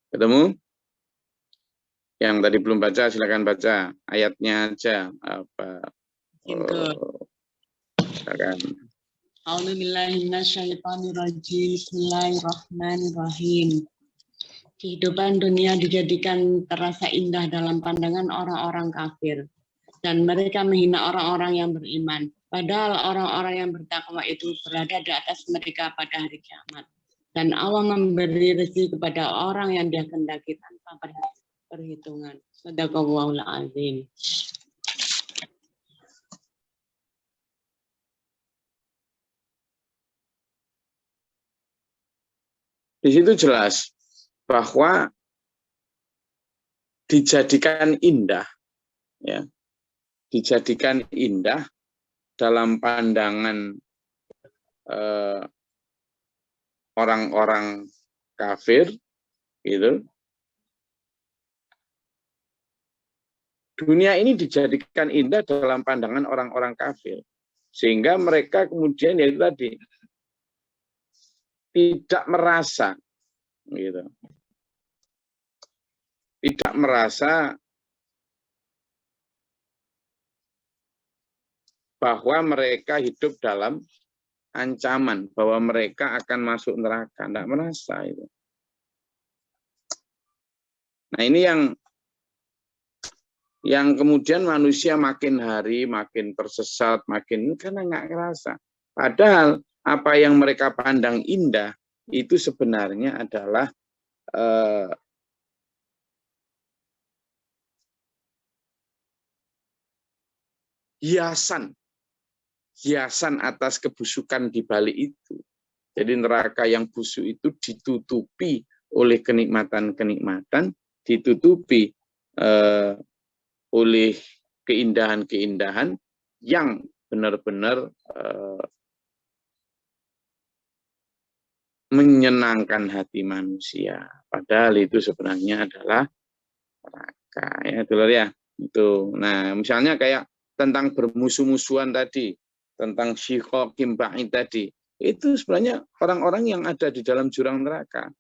Ketemu? Yang tadi belum baca, silakan baca ayatnya aja. Apa? Silakan. Bismillahirrahmanirrahim. Kehidupan dunia dijadikan terasa indah dalam pandangan orang-orang kafir. Dan mereka menghina orang-orang yang beriman. Padahal orang-orang yang bertakwa itu berada di atas mereka pada hari kiamat. Dan Allah memberi rezeki kepada orang yang Dia kehendaki tanpa perhitungan. Shadaqallahul azim. Di situ jelas bahwa dijadikan indah, ya, dijadikan indah dalam pandangan orang-orang kafir, gitu. Dunia ini dijadikan indah dalam pandangan orang-orang kafir, sehingga mereka kemudian ya itu tadi tidak merasa, gitu, tidak merasa bahwa mereka hidup dalam ancaman, bahwa mereka akan masuk neraka, tidak merasa itu. Nah ini yang kemudian manusia makin hari makin tersesat, makin karena nggak ngerasa. Padahal apa yang mereka pandang indah itu sebenarnya adalah hiasan atas kebusukan di balik itu. Jadi neraka yang busuk itu ditutupi oleh kenikmatan-kenikmatan, ditutupi oleh keindahan-keindahan yang benar-benar menyenangkan hati manusia. Padahal itu sebenarnya adalah neraka, ya, Dulur ya. Itu. Nah, misalnya kayak tentang bermusuh-musuhan tadi, tentang syiqaq kimba'id tadi, itu sebenarnya orang-orang yang ada di dalam jurang neraka.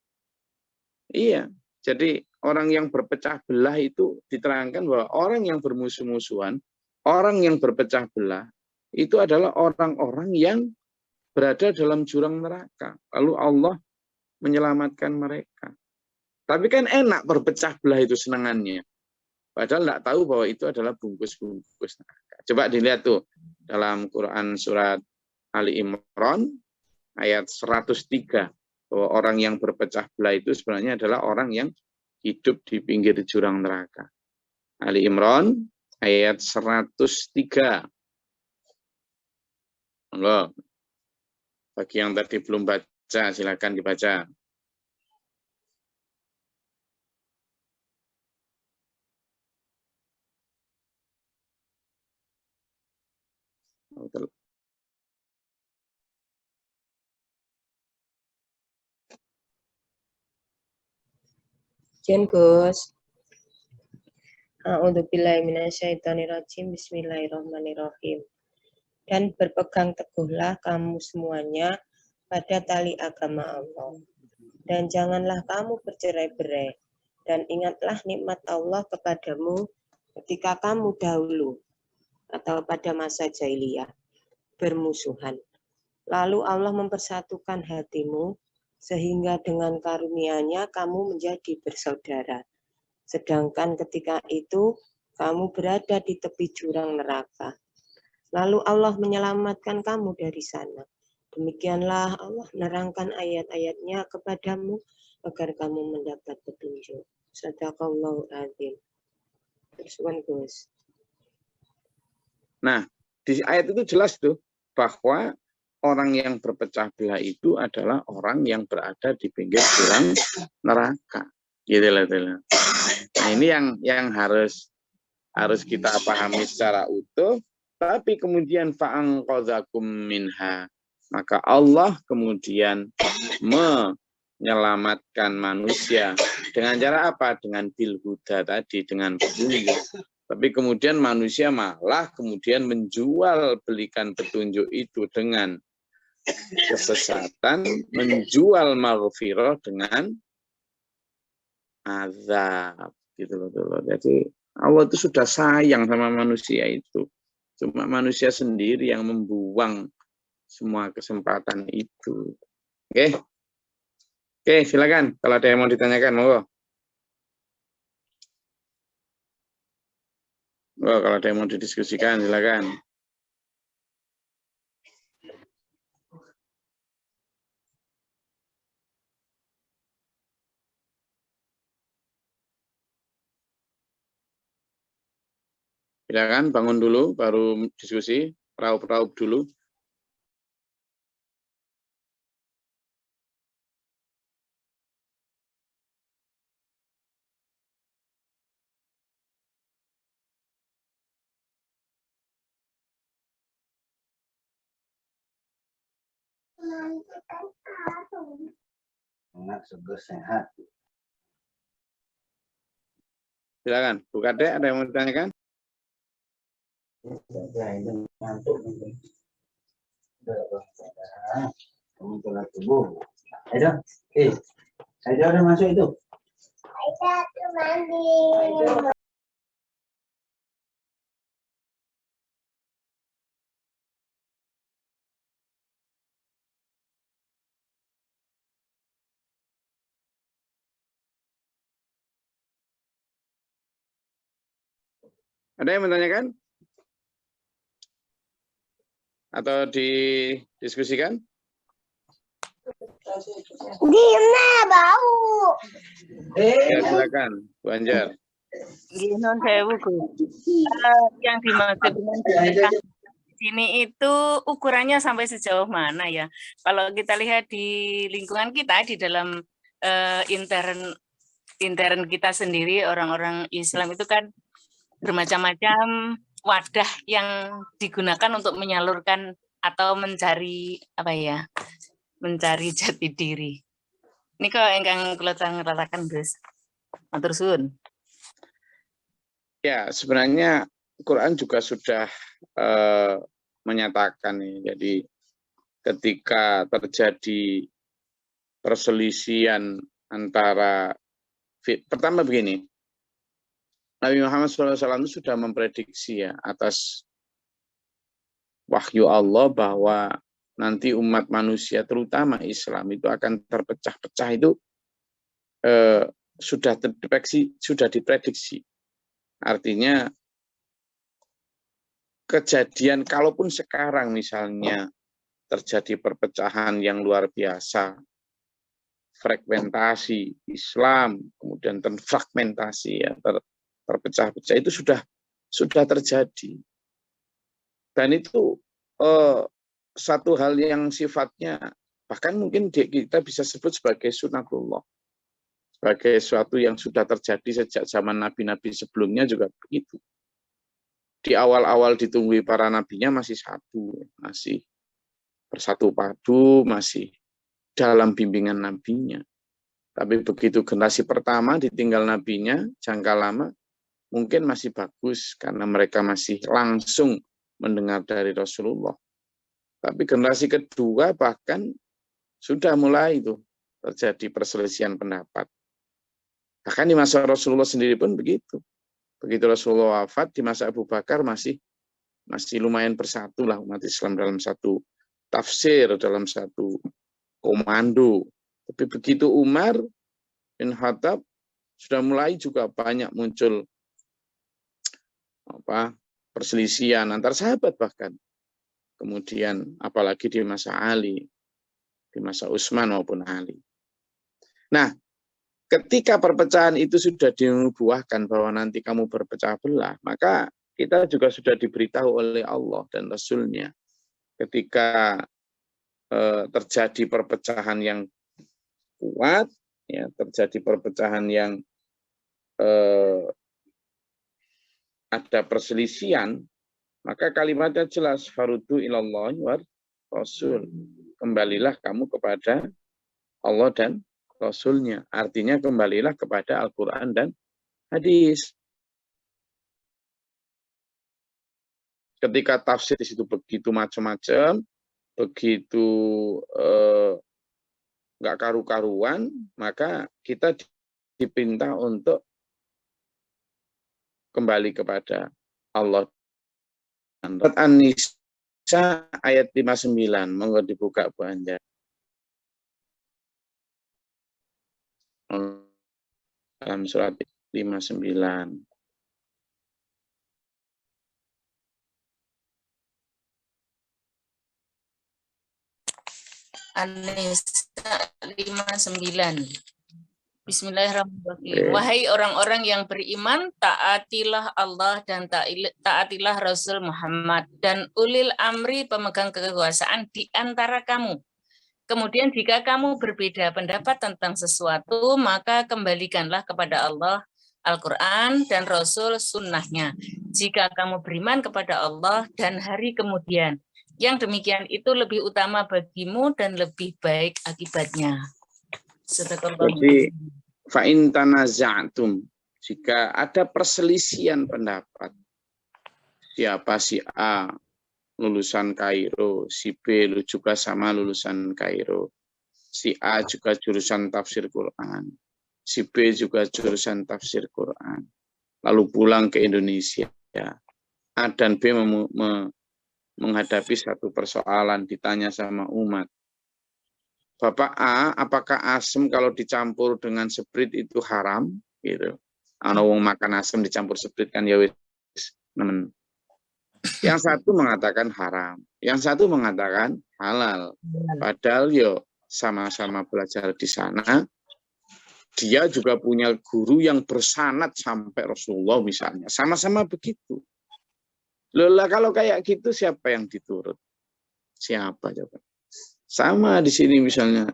Iya, jadi orang yang berpecah belah itu diterangkan bahwa orang yang bermusuh-musuhan, orang yang berpecah belah, itu adalah orang-orang yang berada dalam jurang neraka. Lalu Allah menyelamatkan mereka. Tapi kan enak berpecah belah itu senangannya. Padahal tidak tahu bahwa itu adalah bungkus-bungkus neraka. Coba dilihat tuh dalam Quran surat Ali Imran ayat 103. Bahwa orang yang berpecah belah itu sebenarnya adalah orang yang hidup di pinggir jurang neraka. Ali Imran ayat 103. Allah. Bagi yang tadi belum baca, silakan dibaca. Jen Gus. A'udzubillahi minasyaitonirrajim. Bismillahirrahmanirrahim. Dan berpegang teguhlah kamu semuanya pada tali agama Allah. Dan janganlah kamu bercerai-berai. Dan ingatlah nikmat Allah kepadamu ketika kamu dahulu atau pada masa jahiliyah bermusuhan. Lalu Allah mempersatukan hatimu sehingga dengan karunia-Nya kamu menjadi bersaudara. Sedangkan ketika itu kamu berada di tepi jurang neraka. Lalu Allah menyelamatkan kamu dari sana. Demikianlah Allah menerangkan ayat-ayat-Nya kepadamu agar kamu mendapat petunjuk. Shadaqallahul azim. Terus Gus. Nah, di ayat itu jelas tuh bahwa orang yang berpecah belah itu adalah orang yang berada di pinggir jurang neraka. Gitu lah. Nah, ini yang harus kita pahami secara utuh. Tapi kemudian fa'anqadzakum minha. Maka Allah kemudian menyelamatkan manusia dengan cara apa? Dengan bil huda tadi, dengan petunjuk. Tapi kemudian manusia malah kemudian menjual belikan petunjuk itu dengan kesesatan, menjual maghfirah dengan azab gitu loh. Jadi Allah itu sudah sayang sama manusia itu. Cuma manusia sendiri yang membuang semua kesempatan itu. Oke. Oke, silakan kalau ada yang mau ditanyakan, monggo. Oh, kalau ada yang mau didiskusikan, silakan. Silakan bangun dulu, baru diskusi. Raup-raup dulu. Sehat. Silakan, Bu Kade, ada yang mau ditanyakan? Aida udah masuk itu. Ada yang menanyakan? Atau didiskusikan? Gimana bau? Ya, silakan, Bu Anjar. Non sewu, yang dimaksud dengan sedekah di sini itu ukurannya sampai sejauh mana ya? Kalau kita lihat di lingkungan kita, di dalam intern kita sendiri, orang-orang Islam itu kan bermacam-macam wadah yang digunakan untuk menyalurkan atau mencari apa ya? Mencari jati diri. Ini kok ingkang kula ngratakan, Gus. Matur suwun. Ya, sebenarnya Quran juga sudah menyatakan nih. Jadi ketika terjadi perselisihan antara, pertama begini, Nabi Muhammad SAW itu sudah memprediksi ya atas wahyu Allah bahwa nanti umat manusia terutama Islam itu akan terpecah-pecah itu sudah diprediksi. Artinya kejadian kalaupun sekarang misalnya terjadi perpecahan yang luar biasa, fragmentasi Islam, kemudian terfragmentasi ya, terpecah-pecah itu sudah terjadi. Dan itu satu hal yang sifatnya bahkan mungkin kita bisa sebut sebagai sunatullah, sebagai sesuatu yang sudah terjadi sejak zaman nabi-nabi sebelumnya juga begitu. Di awal-awal ditunggui para nabinya masih satu, masih bersatu padu, masih dalam bimbingan nabinya. Tapi begitu generasi pertama ditinggal nabinya, jangka lama, mungkin masih bagus karena mereka masih langsung mendengar dari Rasulullah. Tapi generasi kedua bahkan sudah mulai itu terjadi perselisihan pendapat. Bahkan di masa Rasulullah sendiri pun begitu. Begitu Rasulullah wafat, di masa Abu Bakar masih lumayan bersatu lah umat Islam dalam satu tafsir, dalam satu komando. Tapi begitu Umar bin Khattab sudah mulai juga banyak muncul perselisihan antar sahabat bahkan. Kemudian apalagi di masa Ali, di masa Utsman maupun Ali. Nah, ketika perpecahan itu sudah dinubuahkan bahwa nanti kamu berpecah belah, maka kita juga sudah diberitahu oleh Allah dan Rasul-Nya. Ketika terjadi perpecahan yang kuat, ya, terjadi perpecahan yang ada perselisihan, maka kalimatnya jelas, faruddu ilallahi war rasul. Kembalilah kamu kepada Allah dan Rasul-Nya. Artinya kembalilah kepada Al-Quran dan hadis. Ketika tafsir di situ begitu macam-macam, begitu nggak karu-karuan, maka kita diperintah untuk kembali kepada Allah. Surat An-Nisa ayat 59, monggo dibuka Bu Anja. Dalam surat 59. An-Nisa 59. Bismillahirrahmanirrahim. Wahai orang-orang yang beriman, taatilah Allah dan taatilah Rasul Muhammad dan ulil amri pemegang kekuasaan di antara kamu. Kemudian jika kamu berbeda pendapat tentang sesuatu, maka kembalikanlah kepada Allah, Al-Quran, dan Rasul sunnahnya. Jika kamu beriman kepada Allah dan hari kemudian, yang demikian itu lebih utama bagimu dan lebih baik akibatnya. Jadi, fa'in tanaza'tum, jika ada perselisihan pendapat, siapa si A lulusan Kairo, si B juga sama lulusan Kairo, si A juga jurusan tafsir Quran, si B juga jurusan tafsir Quran, lalu pulang ke Indonesia, A dan B menghadapi satu persoalan, ditanya sama umat, Bapak A, apakah asam kalau dicampur dengan seprit itu haram? Gitu. Ana wong makan asam dicampur seprit kan ya wis nemen. Yang satu mengatakan haram, yang satu mengatakan halal. Padahal yo sama-sama belajar di sana. Dia juga punya guru yang bersanad sampai Rasulullah misalnya. Sama-sama begitu. Loh, kalau kayak gitu siapa yang diturut? Siapa coba? Sama di sini misalnya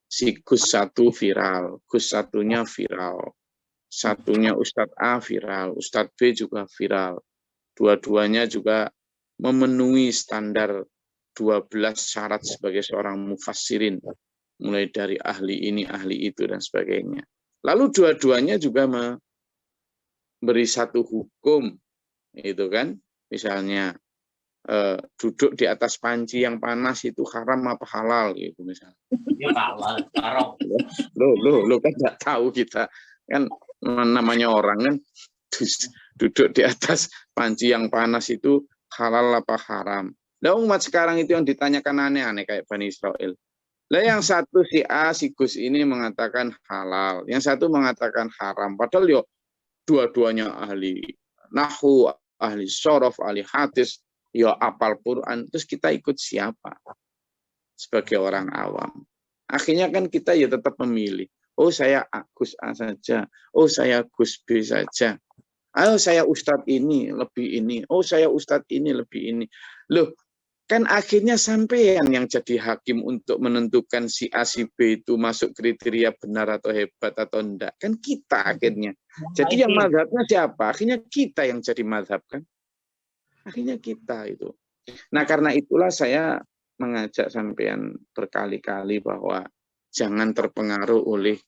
si Gus satu viral, Gus satunya viral, satunya Ustadz A viral, Ustadz B juga viral. Dua-duanya juga memenuhi standar 12 syarat sebagai seorang mufassirin, mulai dari ahli ini, ahli itu, dan sebagainya. Lalu dua-duanya juga memberi satu hukum, itu kan, misalnya, duduk di atas panci yang panas itu haram apa halal gitu misalnya. Ya halal, haram. Lo kan nggak tahu kita kan namanya orang kan duduk di atas panci yang panas itu halal apa haram. Nah umat sekarang itu yang ditanyakan aneh-aneh kayak Bani Israel. Lah yang satu si A si Gus ini mengatakan halal, yang satu mengatakan haram. Padahal yo dua-duanya ahli nahwu, ahli shorof, ahli hadis. Ya apal Quran, terus kita ikut siapa sebagai orang awam? Akhirnya kan kita ya tetap memilih. Oh saya Gus A saja, oh saya Gus B saja. Oh saya Ustadz ini lebih ini, oh saya Ustadz ini lebih ini. Loh, kan akhirnya sampean yang jadi hakim untuk menentukan si A si B itu masuk kriteria benar atau hebat atau enggak. Kan kita akhirnya. Jadi yang mazhabnya siapa? Akhirnya kita yang jadi mazhab kan. Akhirnya kita itu. Nah karena itulah saya mengajak sampean berkali-kali bahwa jangan terpengaruh oleh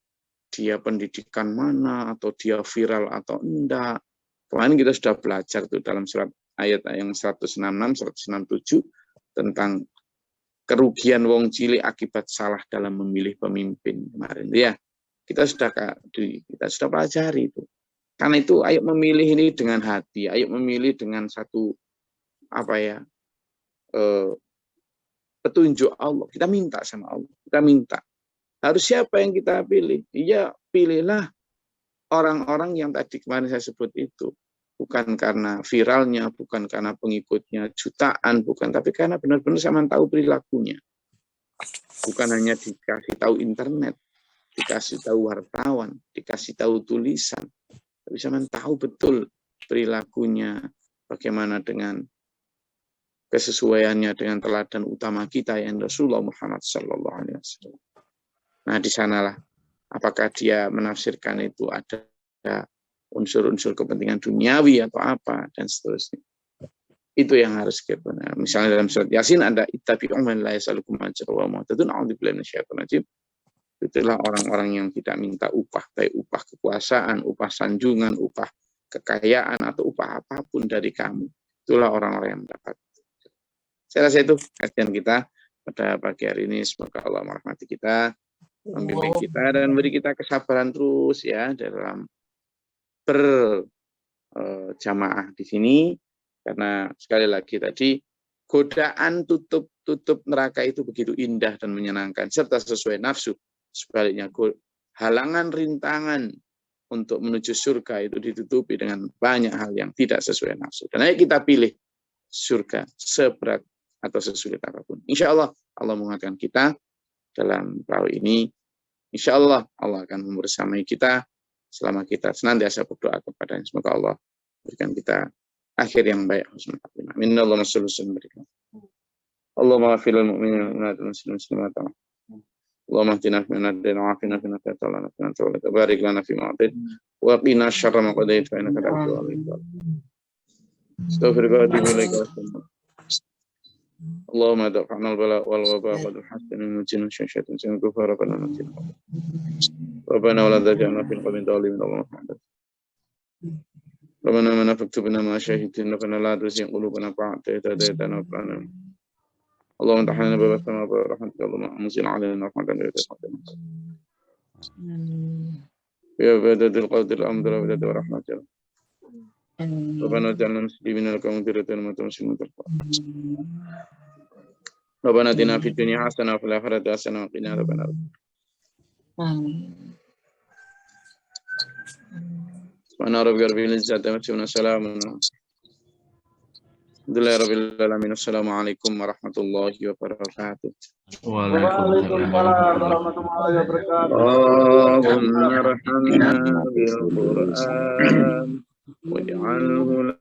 dia pendidikan mana atau dia viral atau enggak. Kemarin kita sudah belajar tuh dalam surat ayat yang 166, 167 tentang kerugian wong cilik akibat salah dalam memilih pemimpin kemarin. Ya kita sudah pelajari itu. Karena itu ayo memilih ini dengan hati, ayo memilih dengan satu petunjuk Allah. Kita minta sama Allah. Kita minta. Harus siapa yang kita pilih? Iya, pilihlah orang-orang yang tadi kemarin saya sebut itu. Bukan karena viralnya, bukan karena pengikutnya jutaan, bukan. Tapi karena benar-benar sama tahu perilakunya. Bukan hanya dikasih tahu internet, dikasih tahu wartawan, dikasih tahu tulisan. Tapi sama tahu betul perilakunya. Bagaimana dengan kesesuaiannya dengan teladan utama kita yang Rasulullah Muhammad Sallallahu Alaihi Wasallam. Nah di sanalah apakah dia menafsirkan itu ada unsur-unsur kepentingan duniawi atau apa dan seterusnya. Itu yang harus kita benar. Misalnya dalam surat Yasin ada ittabi'u man la yas'alukum ajran wa muhtadun a'udzubillahi minasyaitonir rajim. Itulah orang-orang yang tidak minta upah, baik upah kekuasaan, upah sanjungan, upah kekayaan atau upah apapun dari kamu. Itulah orang-orang yang mendapat. Saya rasa itu kajian kita pada pagi hari ini. Semoga Allah merahmati kita. membimbing kita dan beri kita kesabaran terus ya dalam berjamaah di sini, karena sekali lagi tadi godaan tutup neraka itu begitu indah dan menyenangkan serta sesuai nafsu. Sebaliknya halangan rintangan untuk menuju surga itu ditutupi dengan banyak hal yang tidak sesuai nafsu. Dan ayo kita pilih surga seberat atau sesulit apapun. Insya Allah Allah menguatkan kita dalam perahu ini. Insya Allah Allah akan membersamai kita selama kita senantiasa berdoa kepadanya. Semoga Allah berikan kita akhir yang baik. Amin. Allahumma shalli wa sallim. Allahumma ghfir lil mu'minina wal muslimat. Allahumma hdina fi man hadayta wa afina fi man tawallana wa tawallata. Barik lana fi ma atayta wa qina syarra ma qadayta fa innaka taqdi wa la yuqda. Astaghfiruka wa atubu ilaika. Allahumma dafa'na al-bala wal waba wa al-hasan min jinnin syaitan sin kufara wa natin. Rabbana wa la taj'alna fil qawmin dhalimin. Allahumma Rabbana man faktubna ma shahidna fa la tuzigh qulubana ba'da idh hadaytana wa hab lana. Allahumma tahana bi rahmatika wa rahmatika Allahumma anzil 'alaina rahmatan wa rahmatan. Ya badadil qadir amdara wa badadil rahmatika. Rabbana ja'alna muslimina laka mudiratan wa muslimin laka. Rabbana atina fid dunya hasanah wa fil akhirati hasanah wa qina adzabannar. Amin. Subhana rabbika rabbil izzati amma yasifun. Salamun alhamdulillahi rabbil alamin. Assalamualaikum warahmatullahi wabarakatuh. Waalaikumsalam warahmatullahi wabarakatuh. Allahumma arhamna bil Qur'an waj'alhu